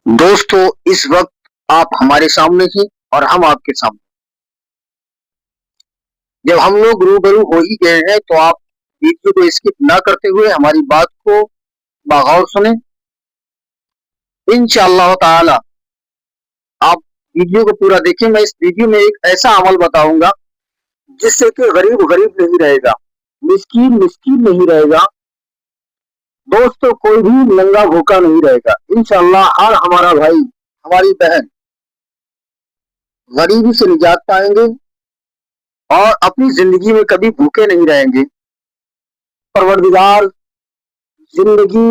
دوستو اس وقت آپ ہمارے سامنے ہیں اور ہم آپ کے سامنے. جب ہم لوگ روبرو ہو ہی گئے ہیں تو آپ ویڈیو کو اسکپ نہ کرتے ہوئے ہماری بات کو بغور سنیں. انشاءاللہ تعالی آپ ویڈیو کو پورا دیکھیں. میں اس ویڈیو میں ایک ایسا عمل بتاؤں گا جس سے کہ غریب غریب نہیں رہے گا، مسکین مسکین نہیں رہے گا، دوستو کوئی بھی ننگا بھوکا نہیں رہے گا. انشاءاللہ ہر ہمارا بھائی ہماری بہن غریبی سے نجات پائیں گے اور اپنی زندگی میں کبھی بھوکے نہیں رہیں گے. پروردگار زندگی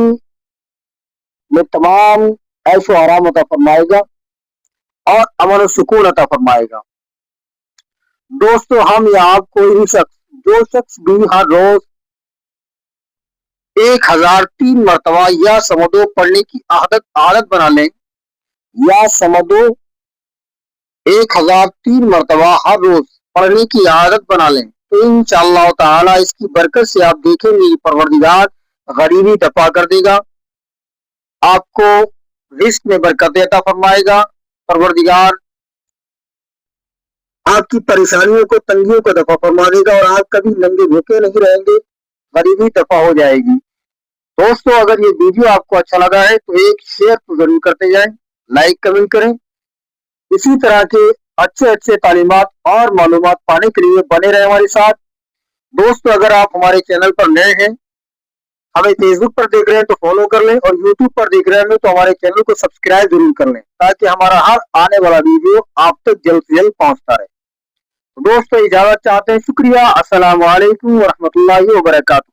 میں تمام عیش و آرام عطا فرمائے گا اور امن و سکون عطا فرمائے گا. دوستو ہم یا آپ کوئی بھی شخص، جو شخص بھی ہر روز 1003 مرتبہ یا سمدو پڑھنے کی عادت بنا لیں، یا سمدو 1003 مرتبہ ہر روز پڑھنے کی عادت بنا لیں تو انشاءاللہ تعالی اس کی برکت سے آپ دیکھیں گے پروردگار غریبی دفع کر دے گا، آپ کو رزق میں برکت عطا فرمائے گا. پروردگار آپ کی پریشانیوں کو، تنگیوں کو دفع فرما دے گا اور آپ کبھی ننگے بھوکے نہیں رہیں گے، غریبی دفع ہو جائے گی. دوستو اگر یہ ویڈیو آپ کو اچھا لگا ہے تو ایک شیئر تو ضرور کرتے جائیں، لائک کمنٹ کریں. اسی طرح کے اچھے تعلیمات اور معلومات پانے کے لیے بنے رہے ہمارے ساتھ. دوستو اگر آپ ہمارے چینل پر نئے ہیں، ہمیں فیس بک پر دیکھ رہے ہیں تو فالو کر لیں، اور یوٹیوب پر دیکھ رہے ہیں تو ہمارے چینل کو سبسکرائب ضرور کر لیں تاکہ ہمارا ہر آنے والا ویڈیو آپ تک جلد سے جلد پہنچتا رہے. دوستو اجازت چاہتے ہیں، شکریہ. السلام علیکم ورحمۃ اللہ وبرکاتہ.